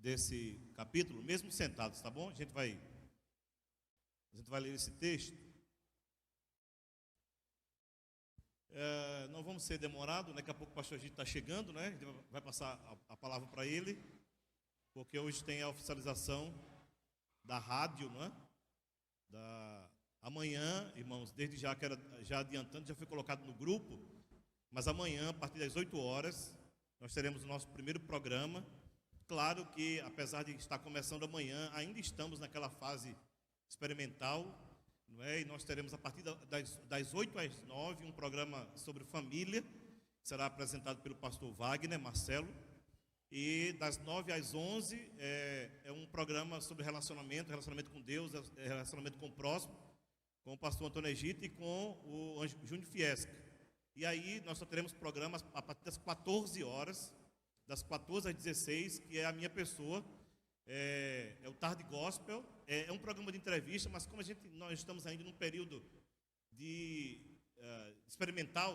desse capítulo, mesmo sentados, tá bom? A gente vai ler esse texto. Não vamos ser demorados, daqui a pouco o pastor Egito está chegando, né? A gente vai passar a palavra para ele, porque hoje tem a oficialização da rádio, né? Amanhã, irmãos, desde já, já adiantando, já foi colocado no grupo, mas amanhã, a partir das 8 horas, nós teremos o nosso primeiro programa. Claro que, apesar de estar começando amanhã, ainda estamos naquela fase experimental, não é? E nós teremos, a partir das 8 às 9, um programa sobre família, que será apresentado pelo pastor Wagner Marcelo, e das 9 às 11 é um programa sobre relacionamento com Deus, relacionamento com o próximo, com o pastor Antônio Egito e com o Júnior Fiesca. E aí nós só teremos programas a partir das 14 horas, das 14 às 16, que é a minha pessoa, é o Tarde Gospel, é um programa de entrevista, mas como nós estamos ainda num período de experimental,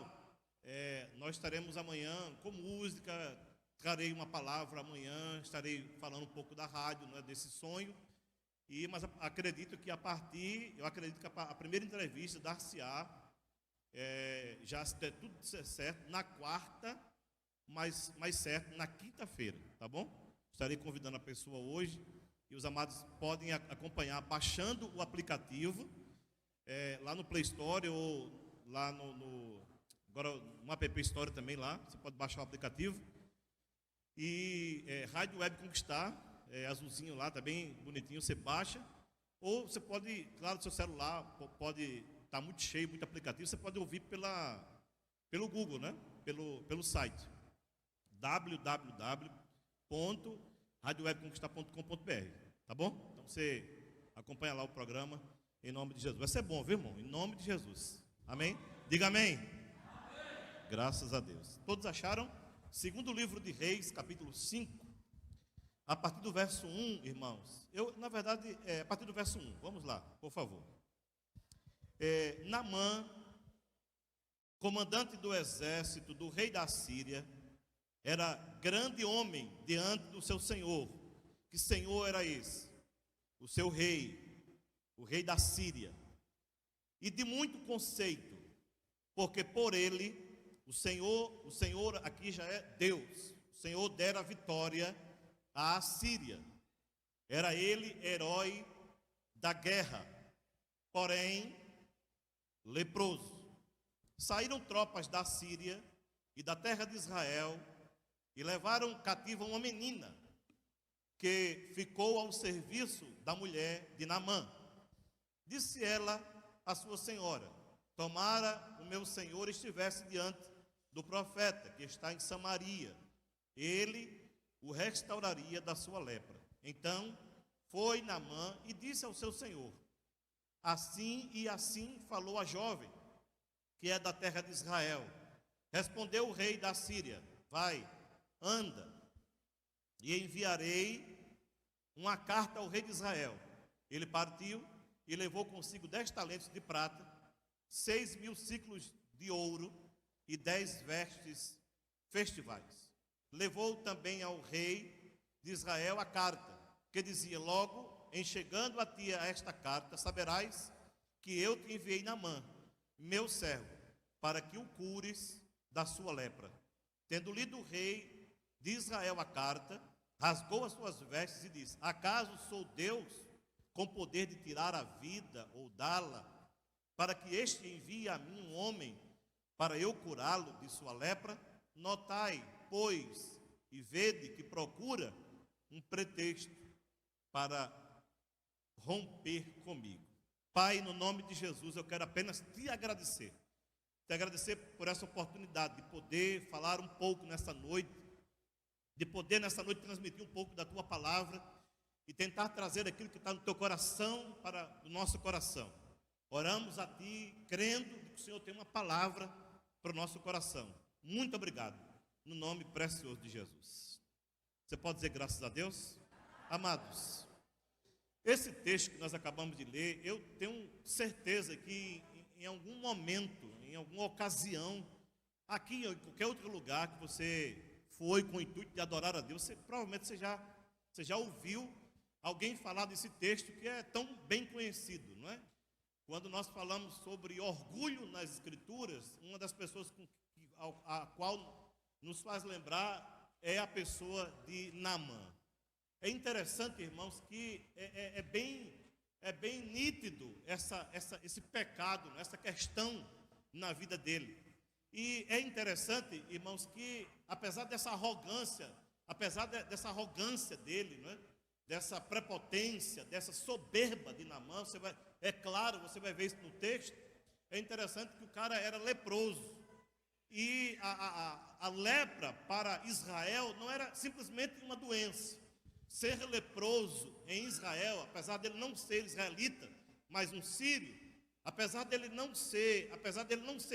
nós estaremos amanhã com música, trarei uma palavra amanhã, estarei falando um pouco da rádio, né, desse sonho, mas acredito que a primeira entrevista dar-se-á, já se der tudo certo, na quarta, mais certo, na quinta-feira, tá bom? Estarei convidando a pessoa hoje, e os amados podem acompanhar baixando o aplicativo, lá no Play Store, ou lá agora no App Store também lá, você pode baixar o aplicativo, e Rádio Web Conquistar, azulzinho lá, tá bem bonitinho, você baixa, ou você pode, claro, seu celular pode estar muito cheio, muito aplicativo, você pode ouvir pelo Google, né? Pelo site www.radiowebconquistar.com.br, tá bom? Então você acompanha lá o programa em nome de Jesus. Vai ser bom, viu, irmão? Em nome de Jesus. Amém? Diga amém. Amém. Graças a Deus. Todos acharam? Segundo livro de Reis, capítulo 5, a partir do verso 1, irmãos. Na verdade, a partir do verso 1. Vamos lá, por favor. Naamã, comandante do exército do rei da Síria, era grande homem diante do seu senhor. Que senhor era esse? O seu rei, o rei da Síria. E de muito conceito, porque por ele, o Senhor aqui já é Deus. O Senhor dera a vitória à Síria. Era ele herói da guerra, porém leproso. Saíram tropas da Síria e da terra de Israel e levaram cativa uma menina que ficou ao serviço da mulher de Naamã. Disse ela à sua senhora: tomara o meu senhor estivesse diante do profeta que está em Samaria, ele o restauraria da sua lepra. Então foi Naamã e disse ao seu senhor: assim e assim falou a jovem, que é da terra de Israel. Respondeu o rei da Síria: vai, anda, e enviarei uma carta ao rei de Israel. Ele partiu e levou consigo 10 talentos de prata, 6.000 ciclos de ouro e 10 vestes festivais. Levou também ao rei de Israel a carta, que dizia: logo em chegando a ti esta carta, saberás que eu te enviei Naamã, meu servo, para que o cures da sua lepra. Tendo lido o rei de Israel a carta, rasgou as suas vestes e disse: acaso sou Deus com poder de tirar a vida ou dá-la, para que este envie a mim um homem para eu curá-lo de sua lepra? Notai, pois, e vede que procura um pretexto para romper comigo. Pai, no nome de Jesus, eu quero apenas te agradecer por essa oportunidade de poder falar um pouco nessa noite, de poder nessa noite transmitir um pouco da tua palavra e tentar trazer aquilo que está no teu coração para o nosso coração. Oramos a ti, crendo que o Senhor tem uma palavra para o nosso coração. Muito obrigado, no nome precioso de Jesus. Você pode dizer graças a Deus? Amados, esse texto que nós acabamos de ler, eu tenho certeza que em algum momento, em alguma ocasião, aqui ou em qualquer outro lugar que você foi com o intuito de adorar a Deus, provavelmente você Você já ouviu alguém falar desse texto que é tão bem conhecido, não é? Quando nós falamos sobre orgulho nas Escrituras, uma das pessoas a qual nos faz lembrar é a pessoa de Naamã. É interessante, irmãos, que é bem nítido esse pecado, essa questão na vida dele. E é interessante, irmãos, que apesar dessa arrogância dele, não é? Dessa prepotência, dessa soberba de Naamã, você vai ver isso no texto. É interessante que o cara era leproso. E a lepra para Israel não era simplesmente uma doença. Ser leproso em Israel, apesar dele não ser israelita, mas um sírio, apesar dele não ser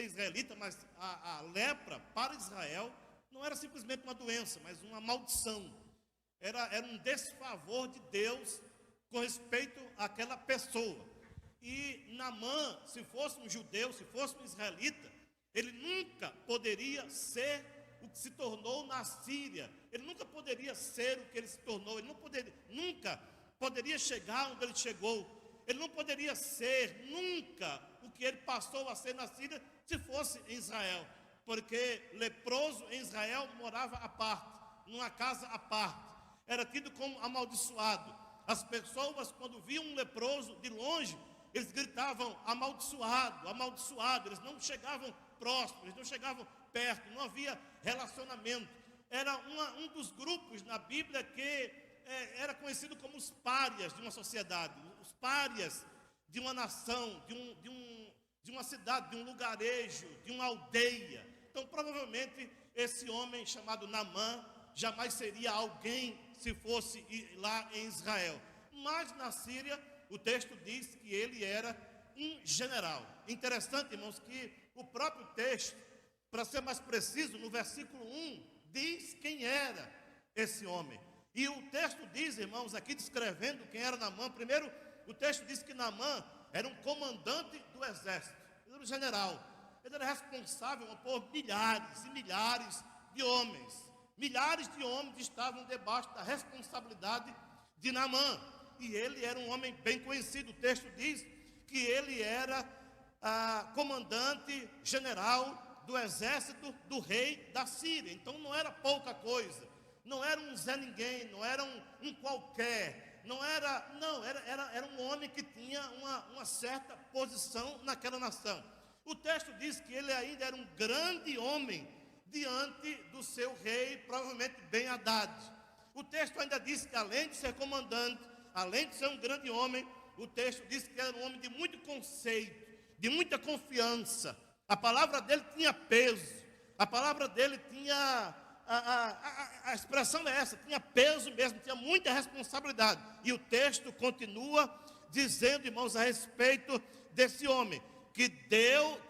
israelita, mas a lepra para Israel não era simplesmente uma doença, mas uma maldição. Era um desfavor de Deus com respeito àquela pessoa. E Naamã, se fosse um judeu, se fosse um israelita, ele nunca poderia ser o que se tornou na Síria. Ele nunca poderia ser o que ele se tornou. Ele nunca poderia chegar onde ele chegou. Ele não poderia ser nunca o que ele passou a ser na Síria se fosse em Israel. Porque leproso em Israel morava à parte, numa casa à parte. Era tido como amaldiçoado. As pessoas, quando viam um leproso de longe, eles gritavam amaldiçoado, amaldiçoado. Eles não chegavam próximos, eles não chegavam perto, não havia relacionamento. Era um dos grupos na Bíblia que era conhecido como os párias de uma sociedade, os párias de uma nação, de uma cidade, de um lugarejo, de uma aldeia. Então, provavelmente, esse homem chamado Naamã jamais seria alguém se fosse lá em Israel. Mas na Síria, o texto diz que ele era um general. Interessante, irmãos, que o próprio texto, para ser mais preciso, no versículo 1, diz quem era esse homem. E o texto diz, irmãos, aqui descrevendo quem era Naamã. Primeiro, o texto diz que Naamã era um comandante do exército. Ele era um general. Ele era responsável por milhares e milhares de homens. Milhares de homens estavam debaixo da responsabilidade de Naamã. E ele era um homem bem conhecido. O texto diz que ele era comandante general do exército do rei da Síria. Então não era pouca coisa. Não era um Zé Ninguém, não era um qualquer. Era um homem que tinha uma certa posição naquela nação. O texto diz que ele ainda era um grande homem diante do seu rei, provavelmente Ben-Hadad. O texto ainda diz que além de ser comandante, além de ser um grande homem, o texto diz que era um homem de muito conceito, de muita confiança. A palavra dele tinha peso, a palavra dele tinha, a expressão é essa, tinha peso mesmo, tinha muita responsabilidade. E o texto continua dizendo, irmãos, a respeito desse homem, que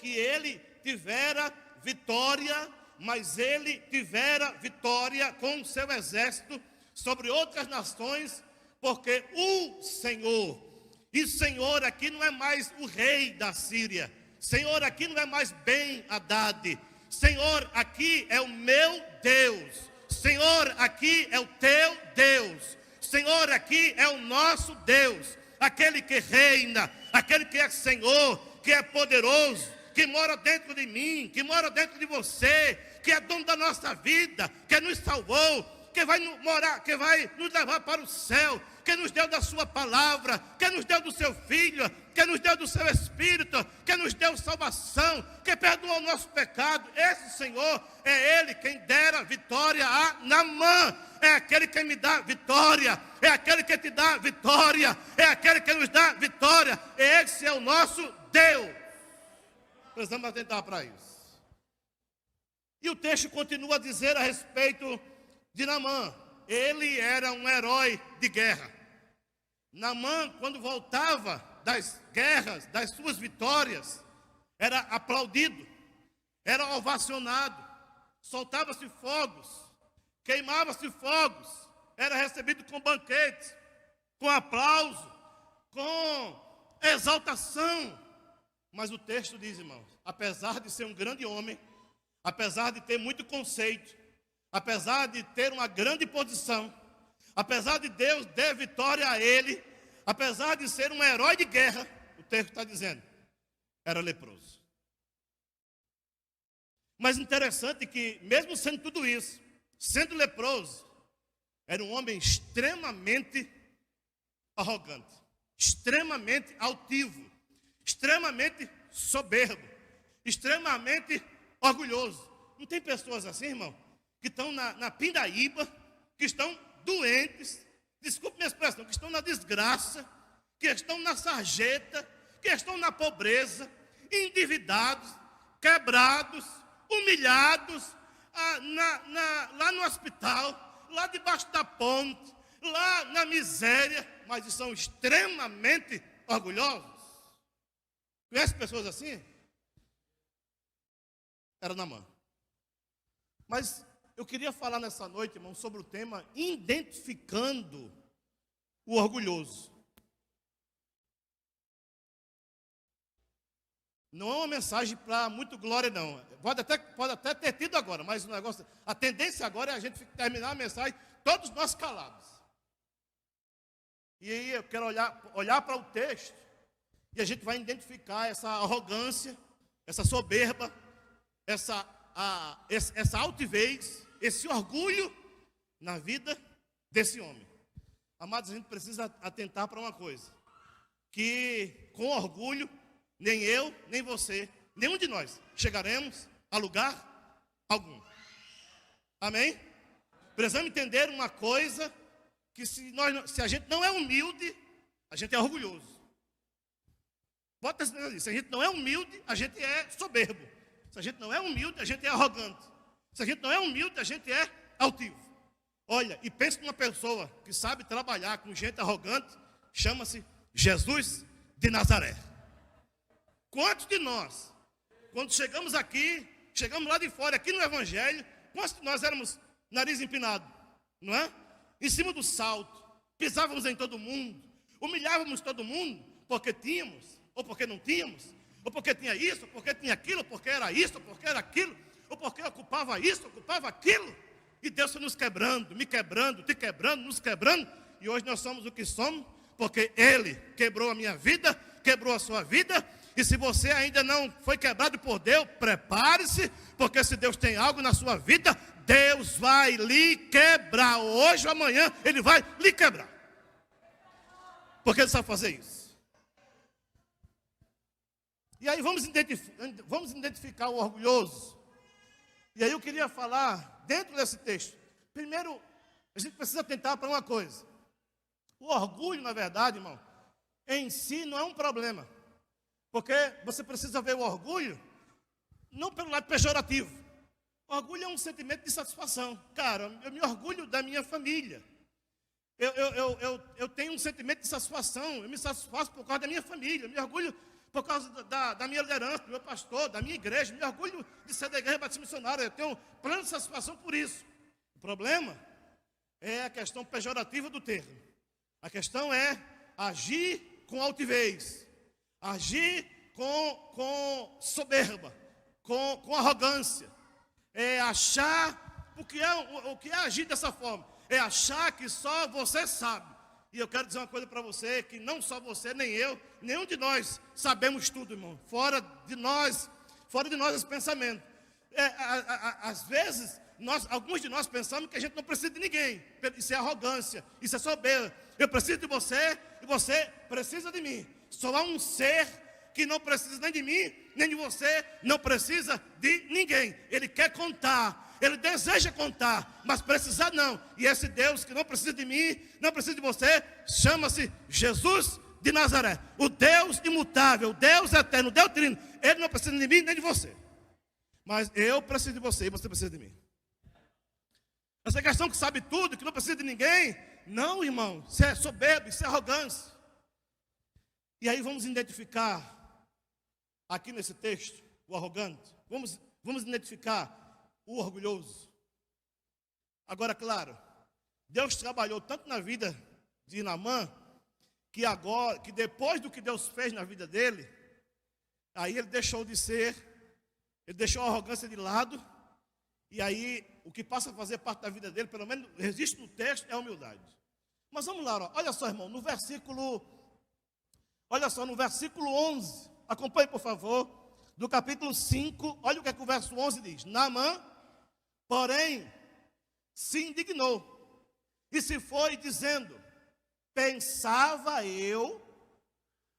ele tivera vitória, mas ele tivera vitória com o seu exército sobre outras nações, porque o Senhor, e Senhor aqui não é mais o rei da Síria, Senhor aqui não é mais Ben-Hadad, Senhor aqui é o meu Deus, Senhor aqui é o teu Deus, Senhor aqui é o nosso Deus, aquele que reina, aquele que é Senhor, que é poderoso, que mora dentro de mim, que mora dentro de você, que é dono da nossa vida, que nos salvou, que vai nos levar para o céu, que nos deu da sua palavra, que nos deu do seu Filho, que nos deu do seu Espírito, que nos deu salvação, que perdoou o nosso pecado. Esse Senhor é Ele quem dera vitória a Naamã. É aquele que me dá vitória, é aquele que te dá vitória, é aquele que nos dá vitória. Esse é o nosso Deus. Precisamos atentar para isso. E o texto continua a dizer a respeito de Naamã. Ele era um herói de guerra. Naamã, quando voltava das guerras, das suas vitórias, era aplaudido, era ovacionado, soltava-se fogos, queimava-se fogos, era recebido com banquetes, com aplauso, com exaltação. Mas o texto diz, irmãos, apesar de ser um grande homem, apesar de ter muito conceito, apesar de ter uma grande posição, apesar de Deus dar vitória a ele, apesar de ser um herói de guerra, o texto está dizendo, era leproso. Mas interessante que, mesmo sendo tudo isso, sendo leproso, era um homem extremamente arrogante, extremamente altivo, extremamente soberbo, extremamente orgulhoso. Não tem pessoas assim, irmão, que estão na pindaíba, que estão doentes, desculpe minha expressão, que estão na desgraça, que estão na sarjeta, que estão na pobreza, endividados, quebrados, humilhados, lá no hospital, lá debaixo da ponte, lá na miséria, mas são extremamente orgulhosos. Conhece pessoas assim? Era Naamã. Mas eu queria falar nessa noite, irmão, sobre o tema identificando o orgulhoso. Não é uma mensagem para muito glória, não. Pode até ter tido agora, mas o negócio, a tendência agora é a gente terminar a mensagem, todos nós calados. E aí eu quero olhar para o texto, e a gente vai identificar essa arrogância, essa soberba, essa altivez, esse orgulho na vida desse homem. Amados, a gente precisa atentar para uma coisa, que com orgulho, nem eu, nem você, nenhum de nós chegaremos a lugar algum. Amém? Precisamos entender uma coisa, que se a gente não é humilde, a gente é orgulhoso. Bota essa coisa. Se a gente não é humilde, a gente é soberbo. Se a gente não é humilde, a gente é arrogante. Se a gente não é humilde, a gente é altivo. Olha, e pense numa pessoa que sabe trabalhar com gente arrogante, chama-se Jesus de Nazaré. Quantos de nós, quando chegamos aqui, chegamos lá de fora, aqui no Evangelho, quantos de nós éramos nariz empinado, não é? Em cima do salto, pisávamos em todo mundo, humilhávamos todo mundo, porque tínhamos, ou porque não tínhamos, ou porque tinha isso, ou porque tinha aquilo, ou porque era isso, ou porque era aquilo, ou porque ocupava isso, ocupava aquilo, e Deus foi nos quebrando, me quebrando, te quebrando, nos quebrando, e hoje nós somos o que somos, porque Ele quebrou a minha vida, quebrou a sua vida. E se você ainda não foi quebrado por Deus, prepare-se, porque se Deus tem algo na sua vida, Deus vai lhe quebrar. Hoje ou amanhã, Ele vai lhe quebrar. Porque Ele sabe fazer isso. E aí vamos identificar o orgulhoso. E aí eu queria falar, dentro desse texto, primeiro, a gente precisa atentar para uma coisa. O orgulho, na verdade, irmão, em si não é um problema. Porque você precisa ver o orgulho, não pelo lado pejorativo. O orgulho é um sentimento de satisfação. Cara, eu me orgulho da minha família. Eu tenho um sentimento de satisfação. Eu me satisfaço por causa da minha família. Eu me orgulho por causa da minha liderança, do meu pastor, da minha igreja. Eu me orgulho de ser da igreja batista missionária. Eu tenho plena satisfação por isso. O problema é a questão pejorativa do termo. A questão é agir com altivez. Agir com soberba, com arrogância. É achar, o que é agir dessa forma? É achar que só você sabe. E eu quero dizer uma coisa para você, que não só você, nem eu, nenhum de nós sabemos tudo, irmão. Fora de nós esse pensamento. Às vezes, alguns de nós pensamos que a gente não precisa de ninguém. Isso é arrogância, isso é soberba. Eu preciso de você e você precisa de mim. Só há um ser que não precisa nem de mim, nem de você, não precisa de ninguém. Ele quer contar, ele deseja contar, mas precisar não. E esse Deus que não precisa de mim, não precisa de você, chama-se Jesus de Nazaré. O Deus imutável, o Deus eterno, o Deus trino. Ele não precisa de mim, nem de você. Mas eu preciso de você e você precisa de mim. Essa questão que sabe tudo, que não precisa de ninguém, não, irmão, isso é soberbo, isso é arrogância. E aí vamos identificar, aqui nesse texto, o arrogante. Vamos identificar o orgulhoso. Agora, claro, Deus trabalhou tanto na vida de Naamã, que depois do que Deus fez na vida dele, aí ele deixou a arrogância de lado, e aí o que passa a fazer parte da vida dele, pelo menos existe no texto, é a humildade. Mas vamos lá, olha só, irmão, olha só, no versículo 11, acompanhe por favor, do capítulo 5, olha o que é que o verso 11 diz. Naamã, porém, se indignou e se foi dizendo, pensava eu,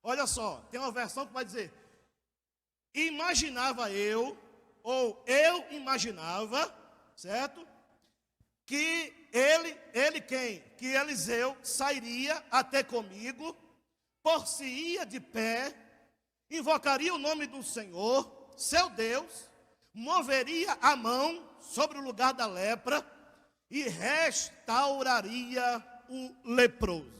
olha só, tem uma versão que vai dizer, imaginava eu, ou eu imaginava, certo? Que ele quem? Que Eliseu sairia até comigo, por-se-ia de pé, invocaria o nome do Senhor, seu Deus, moveria a mão sobre o lugar da lepra e restauraria o leproso.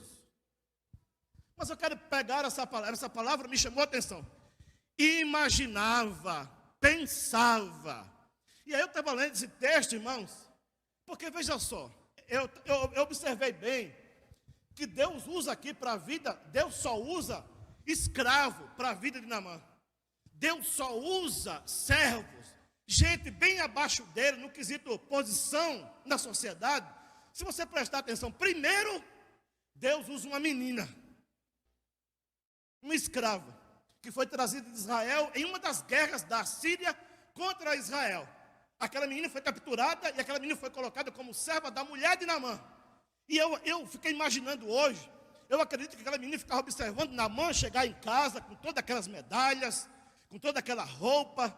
Mas eu quero pegar essa palavra me chamou a atenção. Imaginava, pensava. E aí eu estava lendo esse texto, irmãos, porque veja só, eu observei bem que Deus usa aqui para a vida, Deus só usa escravo para a vida de Naamã. Deus só usa servos, gente bem abaixo dele, no quesito posição na sociedade. Se você prestar atenção, primeiro, Deus usa uma menina, uma escrava, que foi trazida de Israel em uma das guerras da Síria contra Israel. Aquela menina foi capturada e aquela menina foi colocada como serva da mulher de Naamã. E eu fiquei imaginando hoje, eu acredito que aquela menina ficava observando Naamã chegar em casa com todas aquelas medalhas, com toda aquela roupa,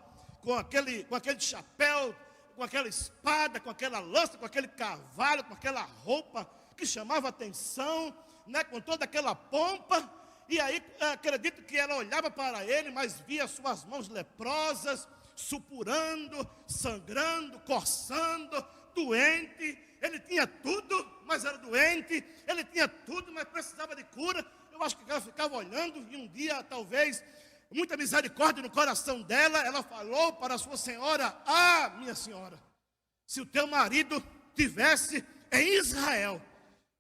com aquele chapéu, com aquela espada, com aquela lança, com aquele cavalo, com aquela roupa que chamava atenção, né, com toda aquela pompa. E aí acredito que ela olhava para ele, mas via suas mãos leprosas, supurando, sangrando, coçando, doente. Ele tinha tudo, mas era doente. Ele tinha tudo, mas precisava de cura. Eu acho que ela ficava olhando e um dia, talvez, muita misericórdia no coração dela, ela falou para a sua senhora: ah, minha senhora, se o teu marido tivesse em Israel,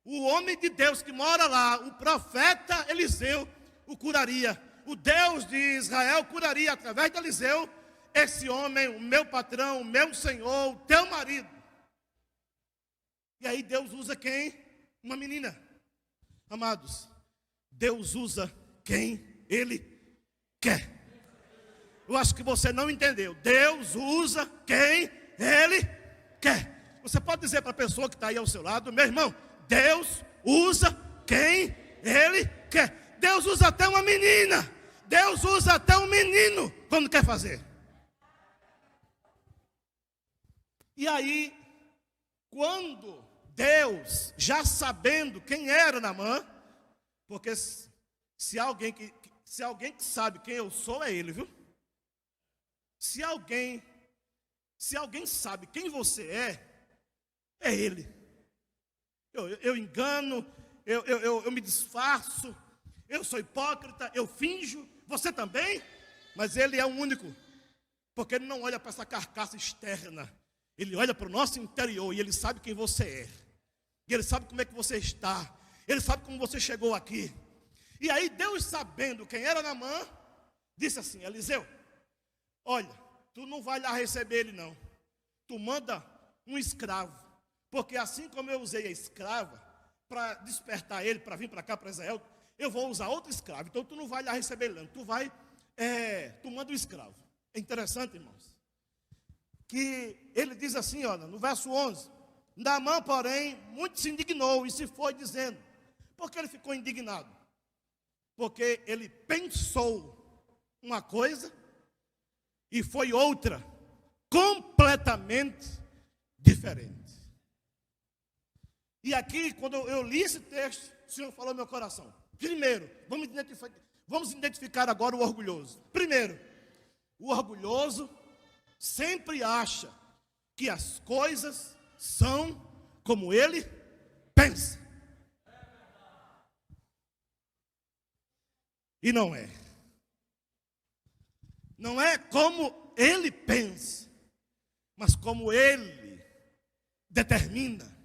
o homem de Deus que mora lá, o profeta Eliseu, o curaria. O Deus de Israel curaria através de Eliseu esse homem, o meu patrão, o meu senhor, o teu marido. E aí Deus usa quem? Uma menina. Amados, Deus usa quem Ele quer. Eu acho que você não entendeu. Deus usa quem Ele quer. Você pode dizer para a pessoa que está aí ao seu lado: meu irmão, Deus usa quem Ele quer. Deus usa até uma menina. Deus usa até um menino quando quer fazer. E aí, quando Deus, já sabendo quem era Naamã, porque se alguém que sabe quem eu sou, é Ele, viu? Se alguém sabe quem você é Ele. Eu engano, eu me disfarço, eu sou hipócrita, eu finjo, você também, mas Ele é o único, porque Ele não olha para essa carcaça externa, Ele olha para o nosso interior e Ele sabe quem você é, e Ele sabe como é que você está, Ele sabe como você chegou aqui. E aí Deus, sabendo quem era Naamã, disse assim: Eliseu, olha, tu não vai lá receber ele não, tu manda um escravo, porque assim como eu usei a escrava para despertar ele, para vir para cá, para Israel, eu vou usar outro escravo. Então tu não vai lá receber ele não, tu manda um escravo. É interessante, irmãos, que ele diz assim, olha, no verso 11, Naamã, porém, muito se indignou e se foi dizendo. Por que ele ficou indignado? Porque ele pensou uma coisa e foi outra, completamente diferente. E aqui, quando eu li esse texto, o Senhor falou no meu coração. Primeiro, vamos identificar agora o orgulhoso. Primeiro, o orgulhoso sempre acha que as coisas são como ele pensa. E não é. Não é como ele pensa, mas como ele determina.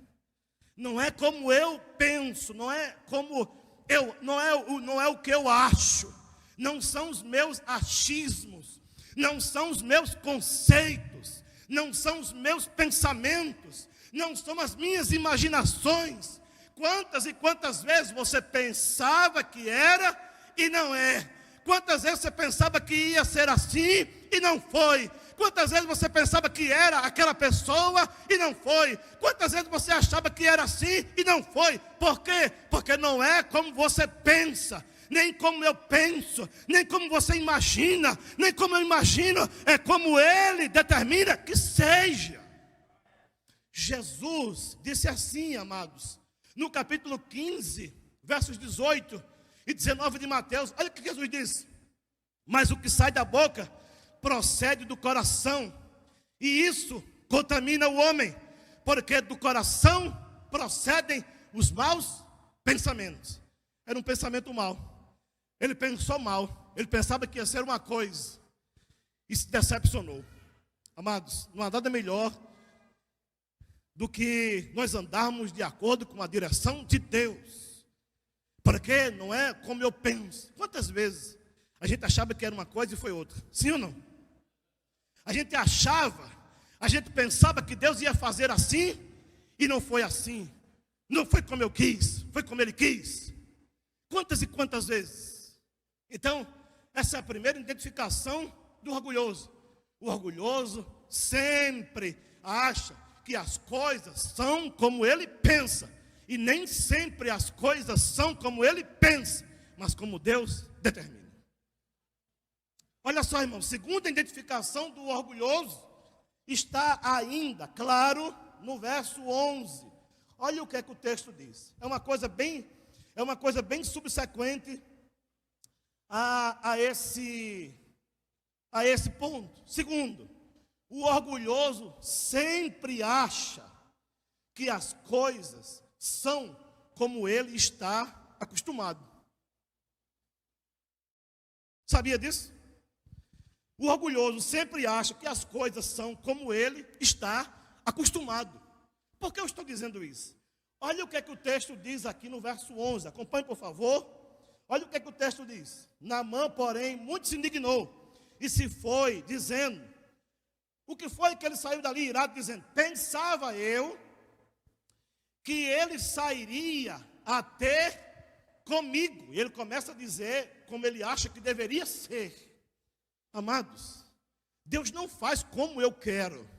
Não é como eu penso, não é o que eu acho. Não são os meus achismos, não são os meus conceitos, não são os meus pensamentos, não são as minhas imaginações. quantas e quantas vezes você pensava que era e não é? Quantas vezes você pensava que ia ser assim e não foi? Quantas vezes você pensava que era aquela pessoa e não foi? Quantas vezes você achava que era assim e não foi? Por quê? Porque não é como você pensa, nem como eu penso, nem como você imagina, nem como eu imagino, é como Ele determina que seja. Jesus disse assim, amados, no capítulo 15, versos 18 e 19 de Mateus, olha o que Jesus disse: mas o que sai da boca procede do coração, e isso contamina o homem, porque do coração procedem os maus pensamentos. Era um pensamento mau, ele pensou mal, ele pensava que ia ser uma coisa, e se decepcionou. Amados, não há nada melhor do que nós andarmos de acordo com a direção de Deus, porque não é como eu penso. Quantas vezes a gente achava que era uma coisa e foi outra? Sim ou não? A gente achava, a gente pensava que Deus ia fazer assim e não foi assim. Não foi como eu quis, foi como Ele quis. Quantas e quantas vezes? Então, essa é a primeira identificação do orgulhoso. O orgulhoso sempre acha que as coisas são como ele pensa. E nem sempre as coisas são como ele pensa, mas como Deus determina. Olha só, irmão, segunda identificação do orgulhoso está ainda, claro, no verso 11. Olha o que é que o texto diz. É uma coisa bem subsequente a esse ponto. Segundo, o orgulhoso sempre acha que as coisas são como ele está acostumado. Sabia disso? O orgulhoso sempre acha que as coisas são como ele está acostumado. Por que eu estou dizendo isso? Olha o que é que o texto diz aqui no verso 11. Acompanhe, por favor. Olha o que é que o texto diz. Naamã, porém, muito se indignou e se foi, dizendo... O que foi que ele saiu dali irado, dizendo: pensava eu que ele sairia até comigo. E ele começa a dizer como ele acha que deveria ser. Amados, Deus não faz como eu quero.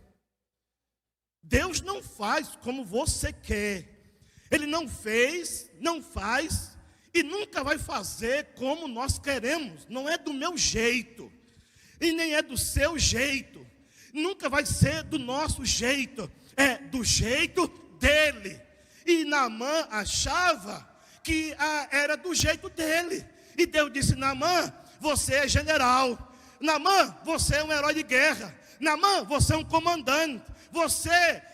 Deus não faz como você quer. Ele não fez, não faz e nunca vai fazer como nós queremos. Não é do meu jeito e nem é do seu jeito. Nunca vai ser do nosso jeito, é do jeito dele. E Naamã achava que era do jeito dele. E Deus disse: Naamã, você é general. Naamã, você é um herói de guerra. Naamã, você é um comandante. Você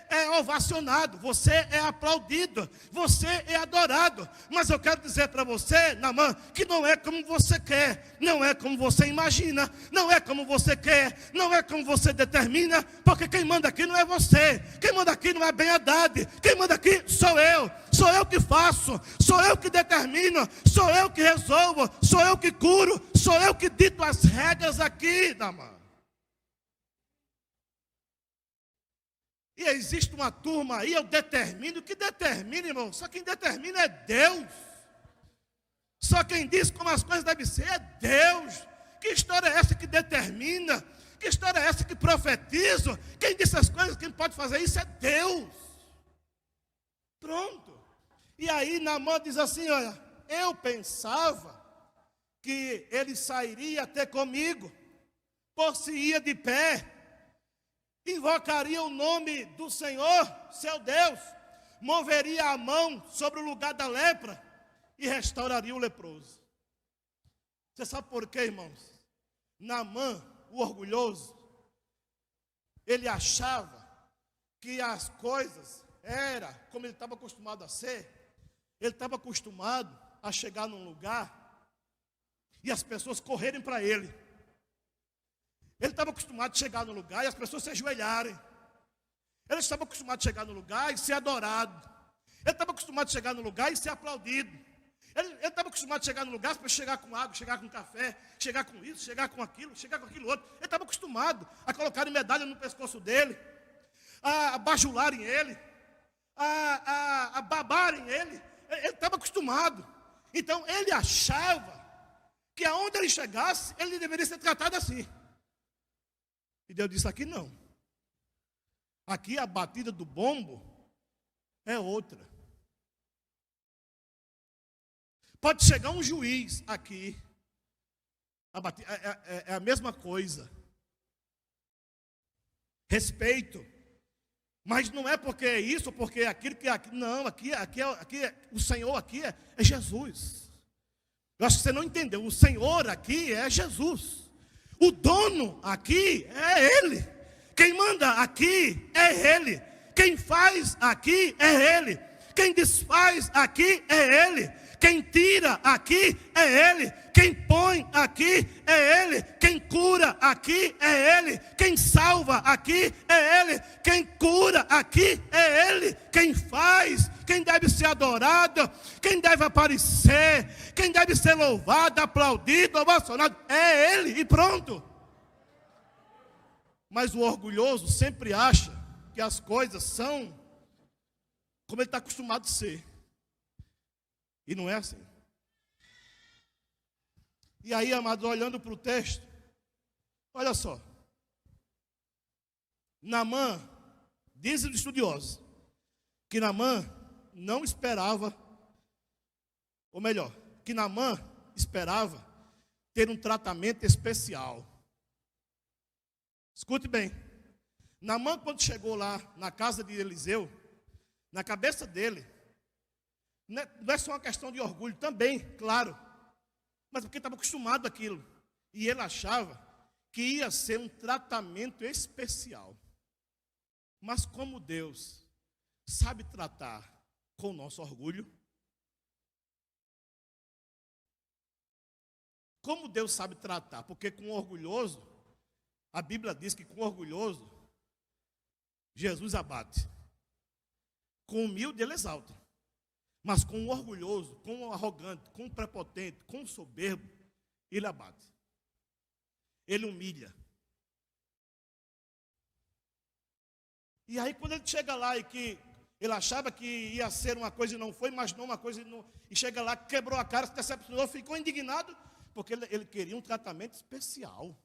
é ovacionado, você é aplaudido, você é adorado. Mas eu quero dizer para você, Naamã, que não é como você quer, não é como você imagina, não é como você quer, não é como você determina, porque quem manda aqui não é você, quem manda aqui não é Ben-Hadad, quem manda aqui sou eu que faço, sou eu que determino, sou eu que resolvo, sou eu que curo, sou eu que dito as regras aqui, Naamã. E existe uma turma aí, eu determino, que determina, irmão, só quem determina é Deus. Só quem diz como as coisas devem ser é Deus. Que história é essa que determina? Que história é essa que profetiza? Quem disse as coisas, quem pode fazer isso é Deus. Pronto. E aí Naamã diz assim, olha, eu pensava que ele sairia até comigo, por se ia de pé, invocaria o nome do Senhor, seu Deus, moveria a mão sobre o lugar da lepra e restauraria o leproso. Você sabe por quê, irmãos? Naamã, o orgulhoso, ele achava que as coisas era como ele estava acostumado a ser. Ele estava acostumado a chegar num lugar e as pessoas correrem para ele. Ele estava acostumado a chegar no lugar e as pessoas se ajoelharem. Ele estava acostumado a chegar no lugar e ser adorado. Ele estava acostumado a chegar no lugar e ser aplaudido. Ele estava acostumado a chegar no lugar para chegar com água, chegar com café, chegar com isso, chegar com aquilo outro. Ele estava acostumado a colocarem medalha no pescoço dele, a bajularem ele, a babarem ele, ele estava acostumado. Então ele achava que aonde ele chegasse, ele deveria ser tratado assim. E Deus disse: aqui não. Aqui a batida do bombo é outra. Pode chegar um juiz aqui, é a mesma coisa. Respeito. Mas não é porque é isso, porque é aquilo que é aquilo. Não, o Senhor aqui é Jesus. Eu acho que você não entendeu. O Senhor aqui é Jesus. O dono aqui é Ele. Quem manda aqui é Ele. Quem faz aqui é Ele. Quem desfaz aqui é Ele. Quem tira aqui é Ele. Quem põe aqui é Ele. Quem cura aqui é Ele. Quem salva aqui é Ele. Quem cura aqui é Ele. Quem faz, quem deve ser adorado, quem deve aparecer, quem deve ser louvado, aplaudido, ovacionado, é Ele, e pronto. Mas o orgulhoso sempre acha que as coisas são como ele está acostumado a ser. E não é assim. E aí, amados, olhando para o texto, olha só. Naamã, dizem os estudiosos, que Naamã não esperava, ou melhor, que Naamã esperava ter um tratamento especial. Escute bem. Naamã, quando chegou lá na casa de Eliseu, na cabeça dele, não é só uma questão de orgulho, também, claro, mas porque estava acostumado àquilo. E ele achava que ia ser um tratamento especial. Mas como Deus sabe tratar com o nosso orgulho, como Deus sabe tratar? Porque com o orgulhoso, a Bíblia diz que com o orgulhoso, Jesus abate. Com o humilde ele exalta. Mas com o orgulhoso, com o arrogante, com o prepotente, com o soberbo, ele abate. Ele humilha. E aí quando ele chega lá e que ele achava que ia ser uma coisa e não foi, mas não uma coisa e chega lá, quebrou a cara, se decepcionou, ficou indignado, porque ele queria um tratamento especial.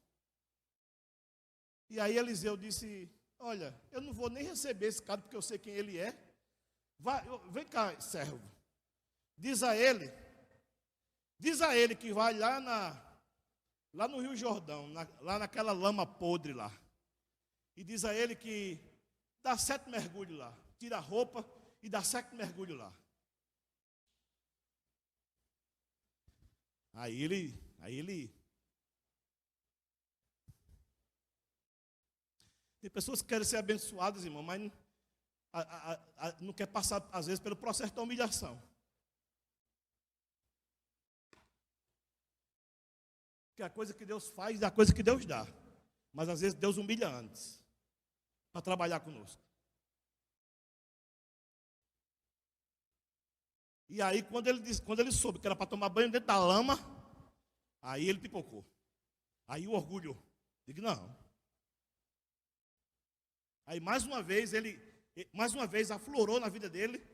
E aí Eliseu disse: olha, eu não vou nem receber esse cara, porque eu sei quem ele é. Vem cá, servo. Diz a ele que vai lá no Rio Jordão, lá naquela lama podre lá. E diz a ele que dá 7 mergulhos lá. Tira a roupa e dá 7 mergulhos lá. Aí ele. Tem pessoas que querem ser abençoadas, irmão, mas não quer passar, às vezes, pelo processo da humilhação. Que é a coisa que Deus faz é a coisa que Deus dá. Mas às vezes Deus humilha antes, para trabalhar conosco. E aí quando ele soube que era para tomar banho dentro da lama, aí ele pipocou. Aí o orgulho, digo, não. Aí mais uma vez aflorou na vida dele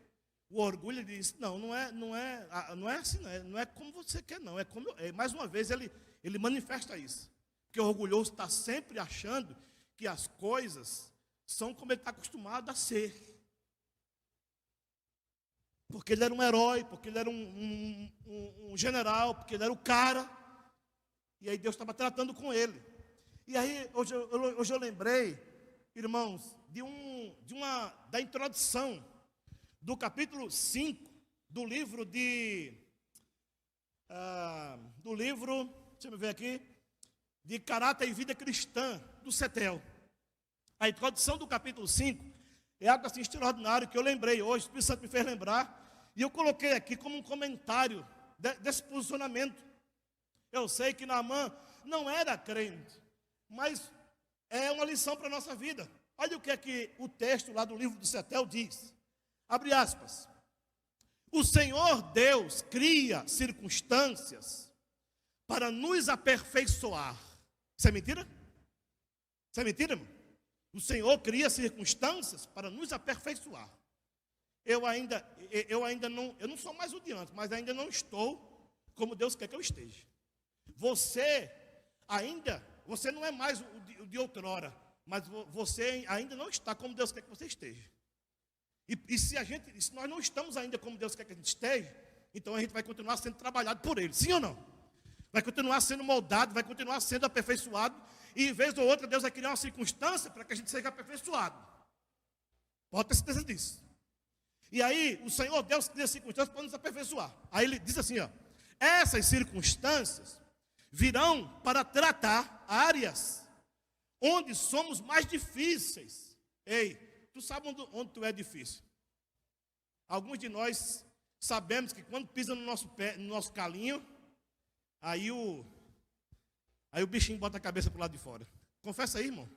o orgulho. Ele disse: não é assim, não é como você quer, não. Mais uma vez ele manifesta isso. Porque o orgulhoso está sempre achando que as coisas são como ele está acostumado a ser. Porque ele era um herói, porque ele era um general, porque ele era o cara. E aí Deus estava tratando com ele. E aí hoje eu lembrei, irmãos, da introdução do capítulo 5 do livro deixa eu ver aqui, de Caráter e Vida Cristã, do Cetel. A introdução do capítulo 5 é algo assim extraordinário que eu lembrei hoje, o Espírito Santo me fez lembrar, e eu coloquei aqui como um comentário desse posicionamento. Eu sei que Naamã não era crente, mas é uma lição para a nossa vida. Olha o que é que o texto lá do livro do Cetel diz. Abre aspas. O Senhor Deus cria circunstâncias para nos aperfeiçoar. Isso é mentira? Isso é mentira, irmão? O Senhor cria circunstâncias para nos aperfeiçoar. eu ainda não, eu não sou mais o de antes, mas ainda não estou como Deus quer que eu esteja. Você não é mais o de outrora, mas você ainda não está como Deus quer que você esteja. E se nós não estamos ainda como Deus quer que a gente esteja, então a gente vai continuar sendo trabalhado por Ele, sim ou não? Vai continuar sendo moldado, vai continuar sendo aperfeiçoado, e em vez ou outra Deus vai criar uma circunstância para que a gente seja aperfeiçoado. Pode ter certeza disso. E aí, o Senhor Deus cria circunstâncias para nos aperfeiçoar. Aí Ele diz assim, ó, essas circunstâncias virão para tratar áreas onde somos mais difíceis. Ei, tu sabe onde tu é difícil? Alguns de nós sabemos que quando pisa no nosso pé, no nosso calinho, aí o bichinho bota a cabeça para o lado de fora. Confessa aí, irmão.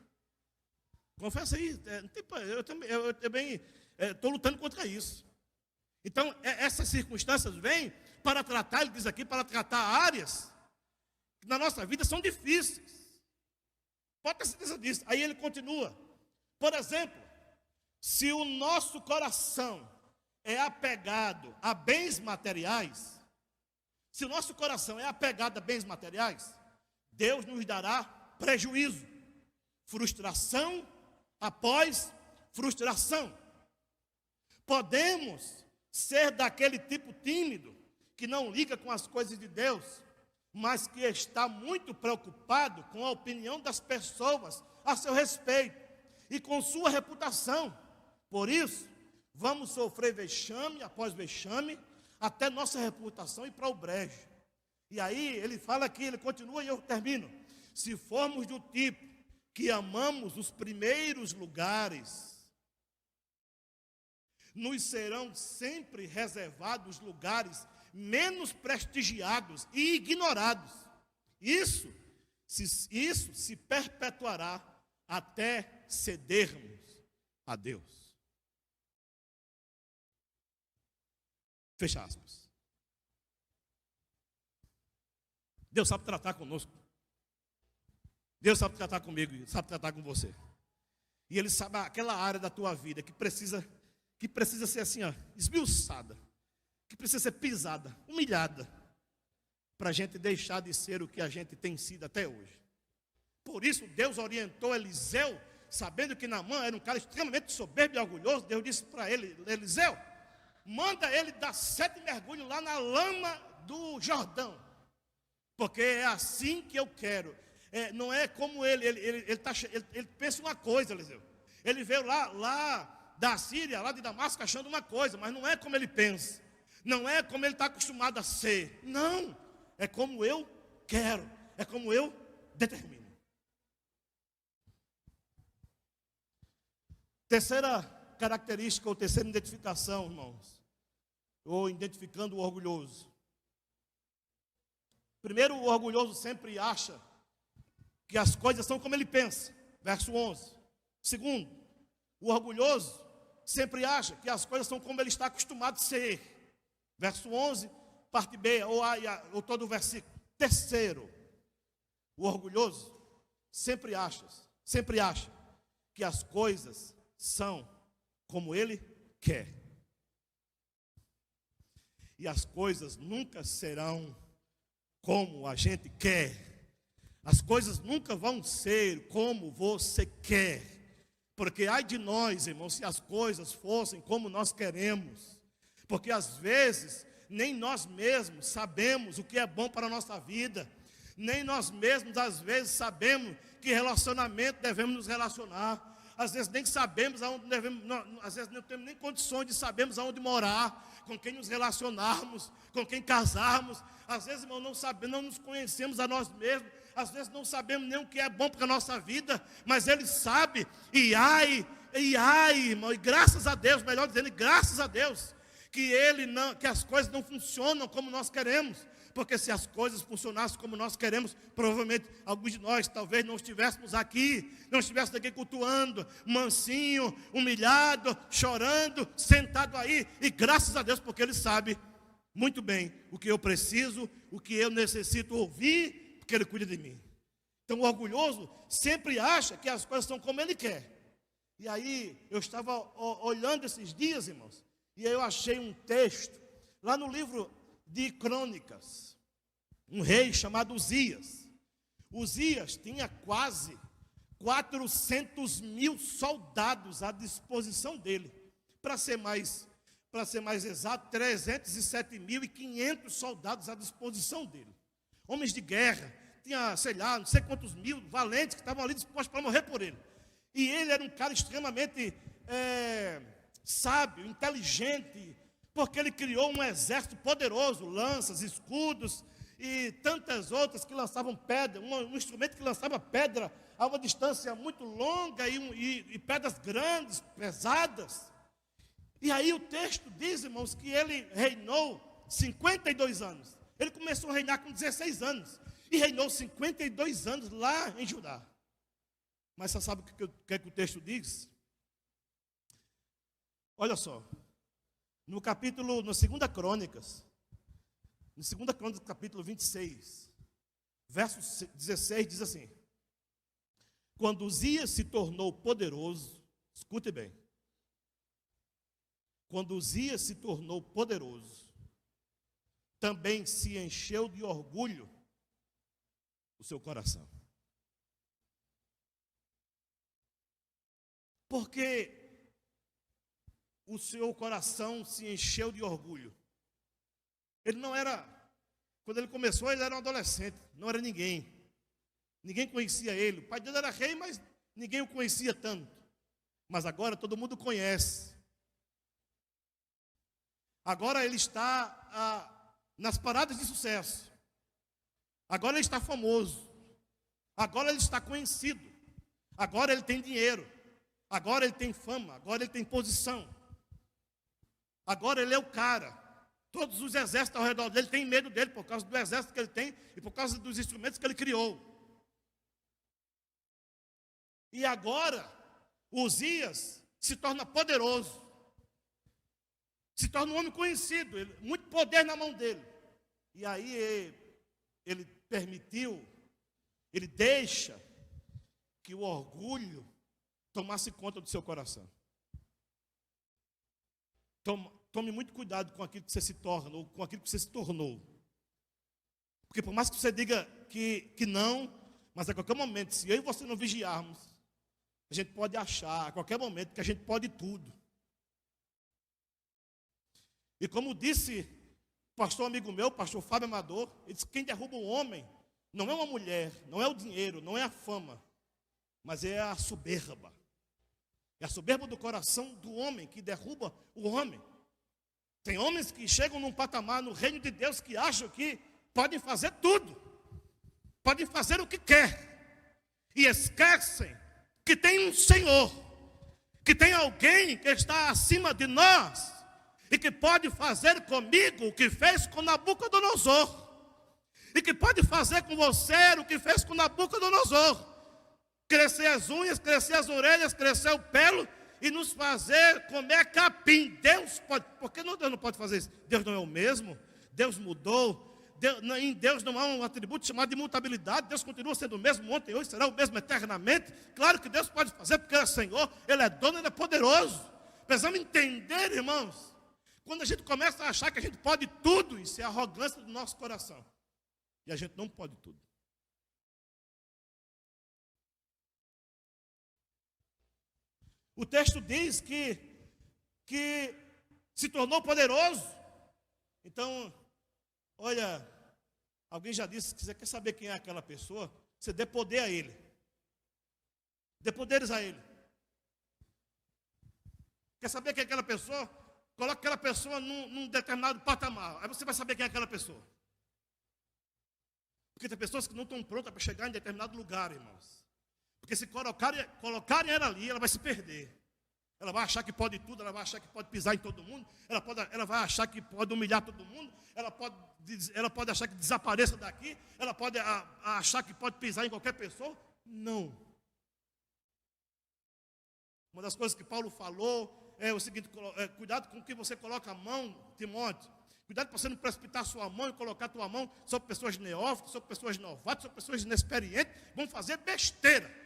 Confessa aí. Eu também estou lutando contra isso. Então, essas circunstâncias vêm para tratar, ele diz aqui, para tratar áreas que na nossa vida são difíceis. Pode ter certeza disso. Aí ele continua. Por exemplo, se o nosso coração é apegado a bens materiais, se o nosso coração é apegado a bens materiais, Deus nos dará prejuízo, frustração após frustração. Podemos ser daquele tipo tímido que não liga com as coisas de Deus, mas que está muito preocupado com a opinião das pessoas a seu respeito e com sua reputação. Por isso, vamos sofrer vexame após vexame, até nossa reputação ir para o brejo. E aí ele fala aqui, ele continua e eu termino. Se formos do tipo que amamos os primeiros lugares, nos serão sempre reservados lugares menos prestigiados e ignorados. Isso se perpetuará até cedermos a Deus. Fecha aspas. Deus sabe tratar conosco. Deus sabe tratar comigo, sabe tratar com você. E Ele sabe aquela área da tua vida que precisa ser assim, ó, esmiuçada, que precisa ser pisada, humilhada, para a gente deixar de ser o que a gente tem sido até hoje. Por isso Deus orientou Eliseu, sabendo que Naamã era um cara extremamente soberbo e orgulhoso. Deus disse para ele, Eliseu, manda ele dar 7 mergulhos lá na lama do Jordão, porque é assim que eu quero. Não é como ele pensa uma coisa, Eliseu. Ele veio lá da Síria, lá de Damasco, achando uma coisa, mas não é como ele pensa, não é como ele está acostumado a ser, não, é como eu quero, é como eu determino. Terceira característica, ou terceira identificação, irmãos, ou identificando o orgulhoso. Primeiro, o orgulhoso sempre acha que as coisas são como ele pensa, verso 11. Segundo, o orgulhoso sempre acha que as coisas são como ele está acostumado a ser, verso 11, parte B, ou todo o versículo. Terceiro, o orgulhoso sempre acha que as coisas são como ele quer. E as coisas nunca serão como a gente quer. As coisas nunca vão ser como você quer. Porque ai de nós, irmãos, se as coisas fossem como nós queremos. Porque às vezes nem nós mesmos sabemos o que é bom para a nossa vida. Nem nós mesmos às vezes sabemos que relacionamento devemos nos relacionar. Às vezes nem sabemos aonde devemos, às vezes não temos nem condições de sabermos aonde morar, com quem nos relacionarmos, com quem casarmos. Às vezes, irmão, não nos conhecemos a nós mesmos. Às vezes não sabemos nem o que é bom para a nossa vida, mas Ele sabe. E ai, irmão, e graças a Deus, melhor dizendo, graças a Deus, que as coisas não funcionam como nós queremos. Porque se as coisas funcionassem como nós queremos, provavelmente alguns de nós talvez não estivéssemos aqui, não estivéssemos aqui cultuando, mansinho, humilhado, chorando, sentado aí. E graças a Deus, porque Ele sabe muito bem o que eu preciso, o que eu necessito ouvir, porque Ele cuida de mim. Então o orgulhoso sempre acha que as coisas são como ele quer. E aí eu estava olhando esses dias, irmãos, E aí eu achei um texto, lá no livro de Crônicas, um rei chamado Uzias. Uzias tinha quase 400.000 soldados à disposição dele. Para ser mais exato, 307.500 soldados à disposição dele. Homens de guerra, tinha, sei lá, não sei quantos mil valentes que estavam ali dispostos para morrer por ele. E ele era um cara extremamente sábio, inteligente, porque ele criou um exército poderoso, lanças, escudos e tantas outras que lançavam pedra, um instrumento que lançava pedra a uma distância muito longa e pedras grandes, pesadas. E aí o texto diz, irmãos, que ele reinou 52 anos. Ele começou a reinar com 16 anos e reinou 52 anos lá em Judá. Mas você sabe o que o texto diz? Olha só, no 2 Crônicas, capítulo 26, verso 16, diz assim: quando Uzias se tornou poderoso, escute bem, quando Uzias se tornou poderoso, também se encheu de orgulho o seu coração. Porque o seu coração se encheu de orgulho. Ele não era, quando ele começou, ele era um adolescente, não era ninguém. Ninguém conhecia ele. O pai dele era rei, mas ninguém o conhecia tanto. Mas agora todo mundo conhece. Agora ele está nas paradas de sucesso. Agora ele está famoso. Agora ele está conhecido. Agora ele tem dinheiro. Agora ele tem fama. Agora ele tem posição. Agora ele é o cara. Todos os exércitos ao redor dele têm medo dele por causa do exército que ele tem e por causa dos instrumentos que ele criou. E agora, Uzias se torna poderoso. Se torna um homem conhecido, muito poder na mão dele. E aí ele deixa que o orgulho tomasse conta do seu coração. Tome muito cuidado com aquilo que você se torna, ou com aquilo que você se tornou. Porque por mais que você diga que não, mas a qualquer momento, se eu e você não vigiarmos, a gente pode achar, a qualquer momento, que a gente pode tudo. E como disse o pastor amigo meu, o pastor Fábio Amador, ele disse que quem derruba um homem não é uma mulher, não é o dinheiro, não é a fama, mas é a soberba. É a soberba do coração do homem que derruba o homem. Tem homens que chegam num patamar no reino de Deus que acham que podem fazer tudo. Podem fazer o que quer. E esquecem que tem um Senhor. Que tem alguém que está acima de nós. E que pode fazer comigo o que fez com Nabucodonosor. E que pode fazer com você o que fez com Nabucodonosor. Crescer as unhas, crescer as orelhas, crescer o pelo e nos fazer comer capim. Deus pode, porque Deus não pode fazer isso? Deus não é o mesmo, Deus mudou, em Deus não há um atributo chamado de imutabilidade, Deus continua sendo o mesmo ontem, hoje, será o mesmo eternamente. Claro que Deus pode fazer porque Ele é Senhor, Ele é dono, Ele é poderoso. Precisamos entender, irmãos, quando a gente começa a achar que a gente pode tudo, isso é arrogância do nosso coração. E a gente não pode tudo. O texto diz que se tornou poderoso. Então, olha, alguém já disse que você quer saber quem é aquela pessoa, você dê poder a ele. Dê poderes a ele. Quer saber quem é aquela pessoa? Coloque aquela pessoa num determinado patamar. Aí você vai saber quem é aquela pessoa. Porque tem pessoas que não estão prontas para chegar em determinado lugar, irmãos. Porque se colocarem ela ali, ela vai se perder. Ela vai achar que pode tudo, ela vai achar que pode pisar em todo mundo, ela vai achar que pode humilhar todo mundo, ela pode achar que desapareça daqui, ela pode achar que pode pisar em qualquer pessoa. Não. Uma das coisas que Paulo falou é o seguinte: cuidado com o que você coloca a mão, Timóteo. Cuidado para você não precipitar a sua mão e colocar a tua mão sobre pessoas neófitas, sobre pessoas novatas, sobre pessoas inexperientes, vão fazer besteira.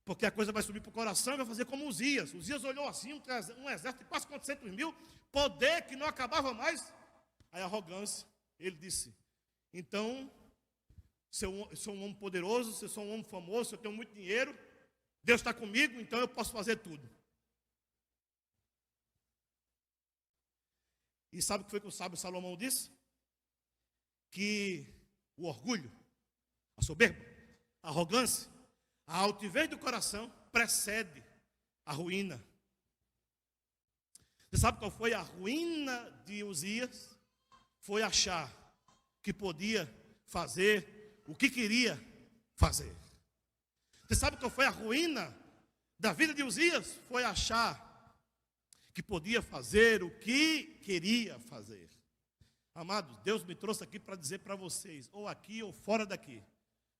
Porque a coisa vai subir para o coração e vai fazer como Uzias. Uzias olhou assim, um exército de quase 400 mil, poder que não acabava mais. Aí arrogância, ele disse, então, se eu sou um homem poderoso, se eu sou um homem famoso, se eu tenho muito dinheiro, Deus está comigo, então eu posso fazer tudo. E sabe o que foi que o sábio Salomão disse? Que o orgulho, a soberba, a arrogância, a altivez do coração precede a ruína. Você sabe qual foi a ruína de Uzias? Foi achar que podia fazer o que queria fazer. Você sabe qual foi a ruína da vida de Uzias? Foi achar que podia fazer o que queria fazer. Amados, Deus me trouxe aqui para dizer para vocês, ou aqui ou fora daqui,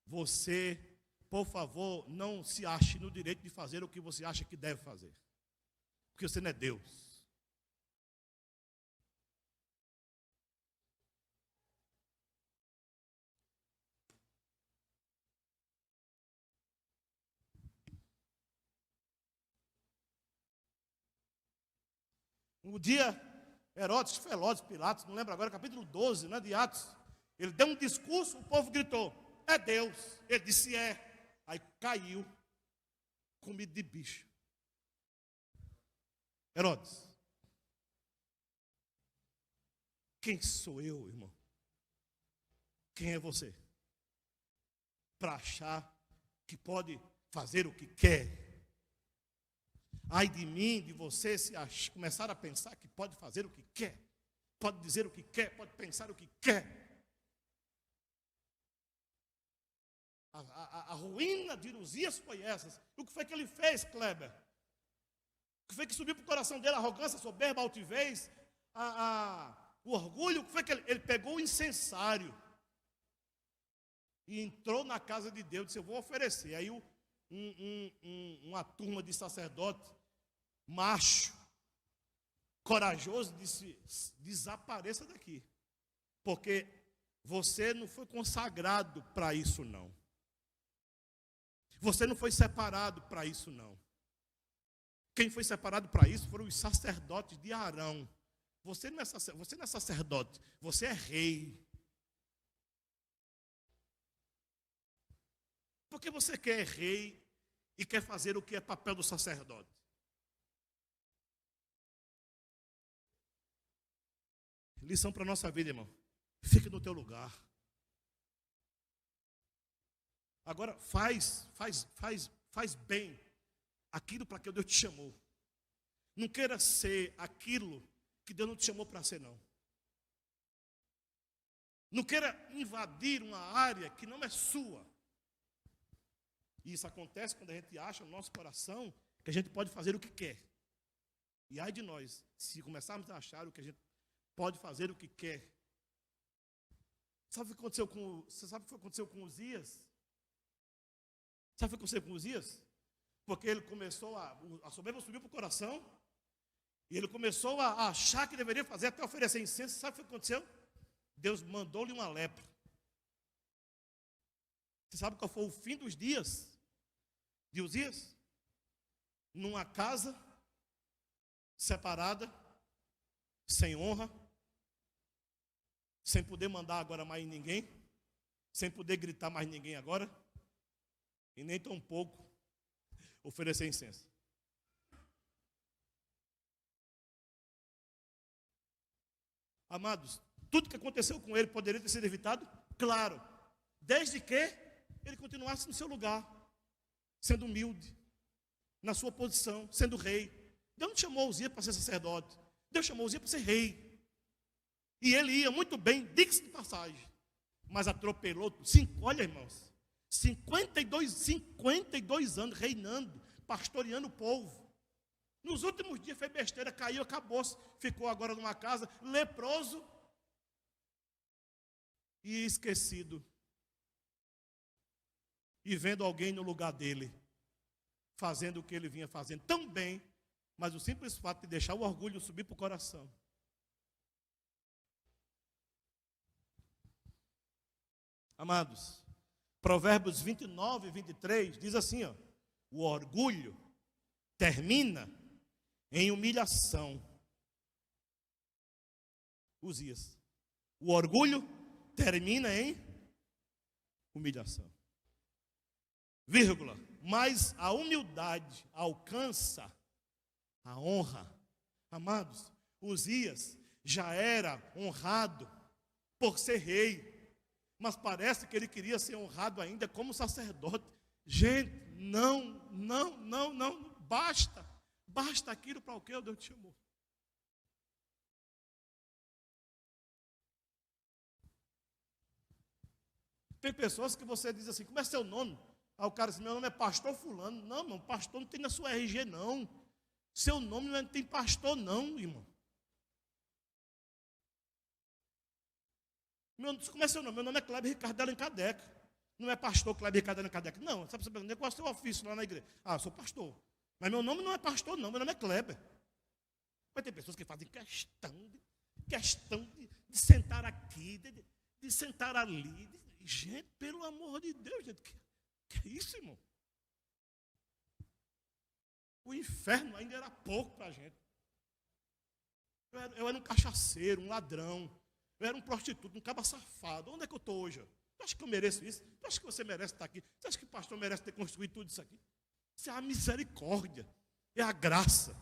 você, por favor, não se ache no direito de fazer o que você acha que deve fazer. Porque você não é Deus. Um dia, Herodes, Felócio, Pilatos, não lembro agora, capítulo 12, né, de Atos, ele deu um discurso, o povo gritou, é Deus. Ele disse, é. Aí caiu, comido de bicho. Herodes, quem sou eu, irmão? Quem é você? Para achar que pode fazer o que quer. Ai de mim, de você, se começar a pensar que pode fazer o que quer, pode dizer o que quer, pode pensar o que quer. A ruína de Uzias foi essa. O que foi que ele fez, Kleber? O que foi que subiu para o coração dele? A arrogância, a soberba, a altivez, o orgulho. O que foi que ele pegou o incensário e entrou na casa de Deus e disse, eu vou oferecer. Aí uma turma de sacerdotes, macho, corajoso, disse, desapareça daqui. Porque você não foi consagrado para isso não. Você não foi separado para isso não. Quem foi separado para isso foram os sacerdotes de Arão. Você não é sacerdote, você é rei. Porque você quer rei e quer fazer o que é papel do sacerdote. Lição para a nossa vida, irmão. Fique no teu lugar. Agora faz bem aquilo para que Deus te chamou. Não queira ser aquilo que Deus não te chamou para ser, não. Não queira invadir uma área que não é sua. E isso acontece quando a gente acha no nosso coração que a gente pode fazer o que quer. E ai de nós, se começarmos a achar o que a gente pode fazer o que quer. Sabe o que aconteceu com Uzias? Sabe o que aconteceu com Uzias? Porque ele começou a soberba subiu para o coração, e ele começou a achar que deveria fazer, até oferecer incenso. Sabe o que aconteceu? Deus mandou-lhe uma lepra. Você sabe qual foi o fim dos dias de Uzias? Numa casa separada, sem honra, sem poder mandar agora mais ninguém, sem poder gritar mais ninguém agora, e nem tão pouco oferecer incenso. Amados, tudo que aconteceu com ele poderia ter sido evitado? Claro, desde que ele continuasse no seu lugar, sendo humilde, na sua posição, sendo rei. Deus não chamou Uzias para ser sacerdote, Deus chamou Uzias para ser rei. E ele ia muito bem, diga-se de passagem, mas atropelou. Olha, irmãos, 52 anos reinando, pastoreando o povo. Nos últimos dias fez besteira, caiu, acabou-se. Ficou agora numa casa, leproso e esquecido. E vendo alguém no lugar dele, fazendo o que ele vinha fazendo tão bem, mas o simples fato de deixar o orgulho subir para o coração. Amados, Provérbios 29 e 23 diz assim, ó: O orgulho termina em humilhação. Uzias. O orgulho termina em humilhação. Vírgula. Mas a humildade alcança a honra. Amados, Uzias já era honrado por ser rei, mas parece que ele queria ser honrado ainda como sacerdote. Gente, não, basta aquilo para o que Deus te chamou. Tem pessoas que você diz assim, como é seu nome? Aí o cara diz, meu nome é pastor fulano. Não, irmão, pastor não tem na sua RG não. Seu nome não tem pastor não, irmão. Como é seu nome? Meu nome é Kleber Ricardo de Allan Kardec. Não é pastor Kleber Ricardo de Allan Kardec. Não, sabe qual é o seu ofício lá na igreja? Ah, eu sou pastor. Mas meu nome não é pastor não, meu nome é Kleber. Mas tem pessoas que fazem questão de sentar aqui, de sentar ali. Gente, pelo amor de Deus, gente, que é isso, irmão? O inferno ainda era pouco para a gente. Eu era um cachaceiro, um ladrão. Eu era um prostituto, um caba safado. Onde é que eu estou hoje? Tu acha que eu mereço isso? Tu acha que você merece estar aqui? Você acha que o pastor merece ter construído tudo isso aqui? Isso é a misericórdia. É a graça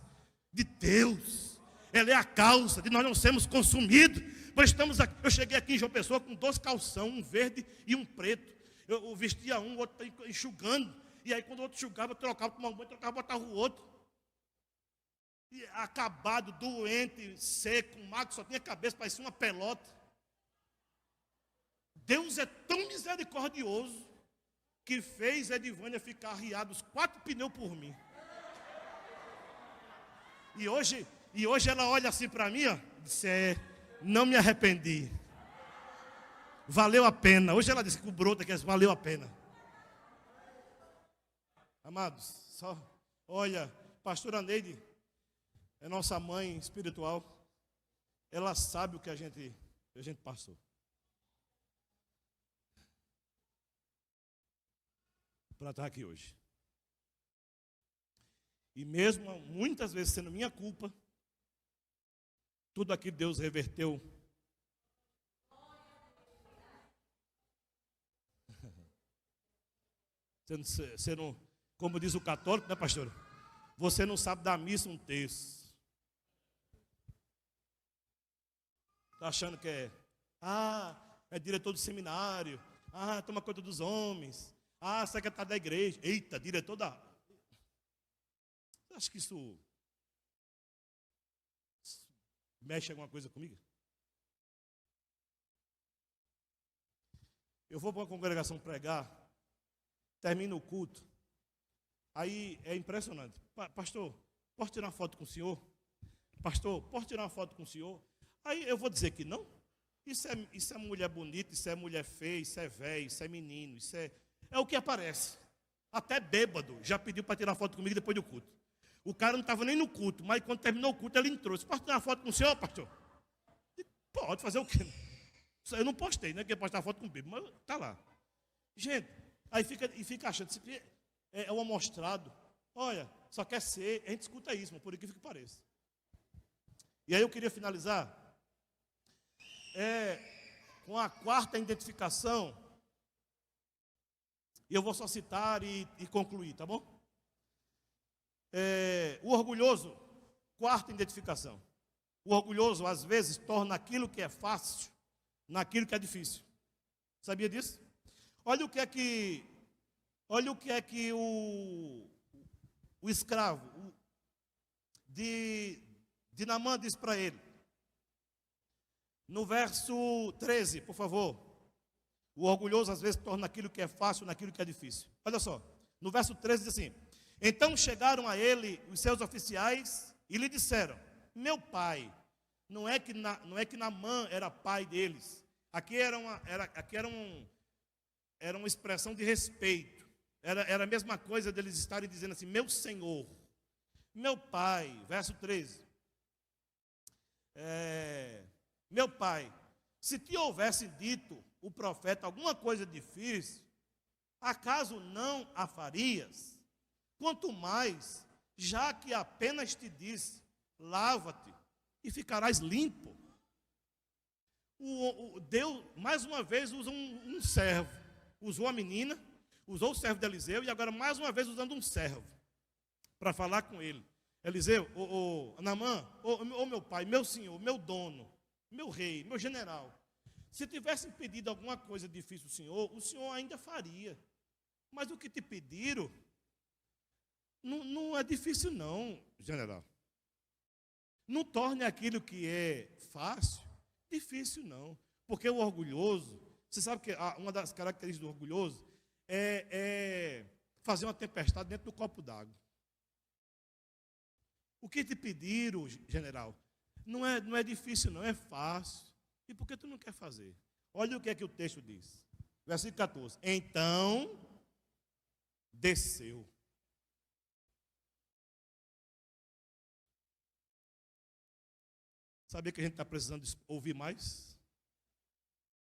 de Deus. Ela é a causa de nós não sermos consumidos. Nós estamos aqui. Eu cheguei aqui em João Pessoa com 2 calção, um verde e um preto. Eu vestia um, o outro enxugando. E aí quando o outro enxugava, eu trocava, tomava um banho, trocava, botava o outro. E acabado, doente, seco, magro, só tinha cabeça, parecia uma pelota. Deus é tão misericordioso que fez Edivânia ficar arriada os 4 pneus por mim. E hoje ela olha assim para mim, ó, disse, não me arrependi. Valeu a pena. Hoje ela disse que o broto aqui valeu a pena. Amados, só olha, pastora Neide é nossa mãe espiritual. Ela sabe o que a gente passou. Para estar aqui hoje. E mesmo muitas vezes sendo minha culpa, tudo aquilo Deus reverteu. Sendo, como diz o católico, né, pastor? Você não sabe dar missa um terço. Está achando que é diretor do seminário, toma conta dos homens, secretário da igreja, eita, diretor da... Você acha que isso mexe alguma coisa comigo? Eu vou para uma congregação pregar, termina o culto, aí é impressionante. Pastor, posso tirar uma foto com o senhor? Pastor, posso tirar uma foto com o senhor? Aí eu vou dizer que não. Isso é mulher bonita, isso é mulher feia, isso é velho, isso é menino, isso é o que aparece. Até bêbado já pediu para tirar foto comigo depois do culto. O cara não estava nem no culto, mas quando terminou o culto ele entrou. Posso tirar uma foto com o senhor, pastor? Pode, fazer o quê? Eu não postei, né? Que ia postar foto com o bêbado, mas está lá. Gente, aí fica achando que é um amostrado. Olha, só quer ser, a gente escuta isso, por incrível que pareça. E aí eu queria finalizar com a 4ª identificação, e eu vou só citar e concluir, tá bom? O orgulhoso, 4ª identificação. O orgulhoso, às vezes, torna aquilo que é fácil naquilo que é difícil. Sabia disso? Olha o que é que o escravo de Naamã diz para ele. No verso 13, por favor. O orgulhoso às vezes torna aquilo que é fácil naquilo que é difícil. Olha só, no verso 13 diz assim: então chegaram a ele os seus oficiais e lhe disseram: meu pai, não é que Naamã era pai deles. Aqui era uma expressão de respeito. Era a mesma coisa deles estarem dizendo assim: meu senhor, meu pai, verso 13. Meu pai, se te houvesse dito o profeta alguma coisa difícil, acaso não a farias? Quanto mais, já que apenas te disse, lava-te e ficarás limpo. Deus, mais uma vez, usa um servo. Usou a menina, usou o servo de Eliseu, e agora mais uma vez usando um servo para falar com ele. Eliseu, Naamã, meu pai, meu senhor, meu dono, meu rei, meu general, se tivessem pedido alguma coisa difícil ao o senhor ainda faria. Mas o que te pediram não é difícil não, general. Não torne aquilo que é fácil, difícil não. Porque o orgulhoso, você sabe que uma das características do orgulhoso é fazer uma tempestade dentro do copo d'água. O que te pediram, general, não é difícil não, é fácil. E por que tu não quer fazer? Olha o que é que o texto diz. Versículo 14. Então, desceu. Sabia que a gente está precisando ouvir mais?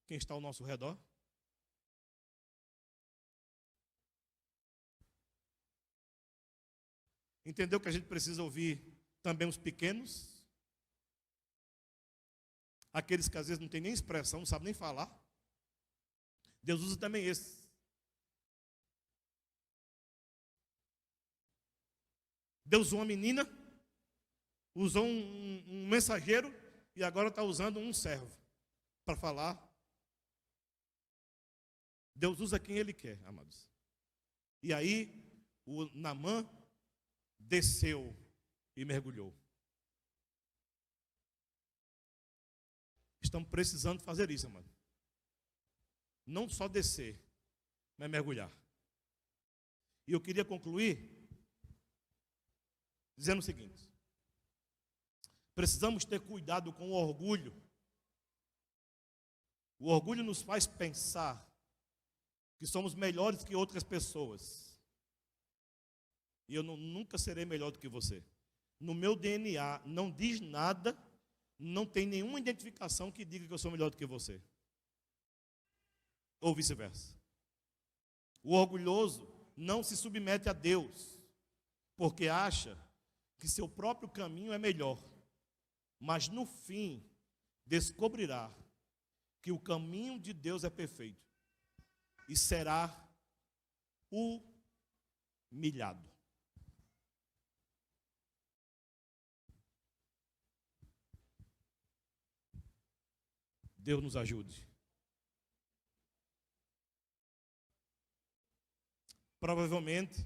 Quem está ao nosso redor? Entendeu que a gente precisa ouvir também os pequenos? Aqueles que às vezes não têm nem expressão, não sabem nem falar. Deus usa também esses. Deus usou uma menina, usou um mensageiro e agora está usando um servo para falar. Deus usa quem Ele quer, amados. E aí, o Naamã desceu e mergulhou. Estamos precisando fazer isso, amado. Não só descer, mas mergulhar. E eu queria concluir dizendo o seguinte: precisamos ter cuidado com o orgulho. O orgulho nos faz pensar que somos melhores que outras pessoas. E eu nunca serei melhor do que você. No meu DNA não diz nada, não tem nenhuma identificação que diga que eu sou melhor do que você. Ou vice-versa. O orgulhoso não se submete a Deus, porque acha que seu próprio caminho é melhor. Mas no fim, descobrirá que o caminho de Deus é perfeito e será humilhado. Deus nos ajude. Provavelmente,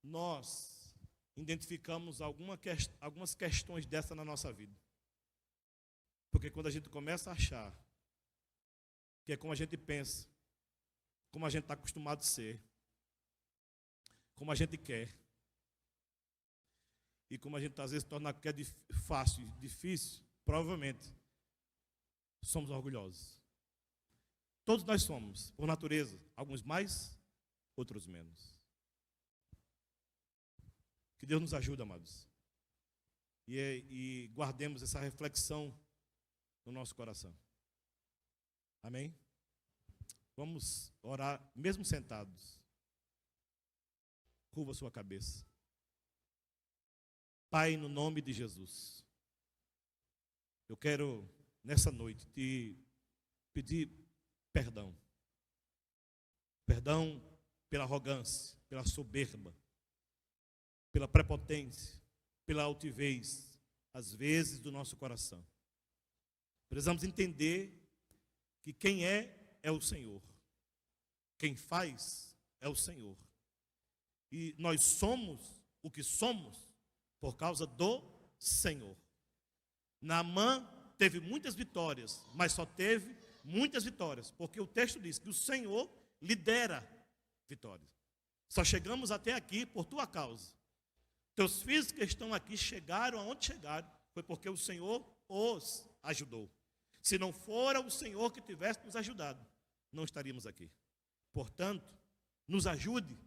nós identificamos algumas questões dessa na nossa vida. Porque quando a gente começa a achar que é como a gente pensa, como a gente está acostumado a ser, como a gente quer, e como a gente às vezes torna que é fácil e difícil, provavelmente somos orgulhosos. Todos nós somos, por natureza, alguns mais, outros menos. Que Deus nos ajude, amados. E guardemos essa reflexão no nosso coração. Amém? Vamos orar, mesmo sentados. Curva a sua cabeça. Pai, no nome de Jesus, eu quero, nessa noite, te pedir perdão. Perdão pela arrogância, pela soberba, pela prepotência, pela altivez, às vezes, do nosso coração. Precisamos entender que quem é o Senhor. Quem faz é o Senhor. E nós somos o que somos por causa do Senhor. Naamã teve muitas vitórias, mas só teve muitas vitórias, porque o texto diz que o Senhor lidera vitórias. Só chegamos até aqui por tua causa. Teus filhos que estão aqui chegaram aonde chegaram, foi porque o Senhor os ajudou. Se não fora o Senhor que tivesse nos ajudado, não estaríamos aqui. Portanto, nos ajude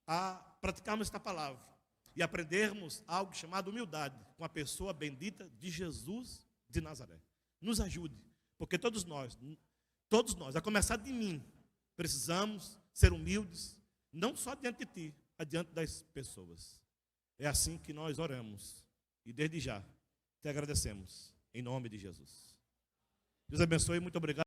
a praticarmos esta palavra e aprendermos algo chamado humildade com a pessoa bendita de Jesus de Nazaré. Nos ajude, porque todos nós, a começar de mim, precisamos ser humildes, não só diante de ti, mas diante das pessoas. É assim que nós oramos. E desde já, te agradecemos. Em nome de Jesus. Deus abençoe, muito obrigado.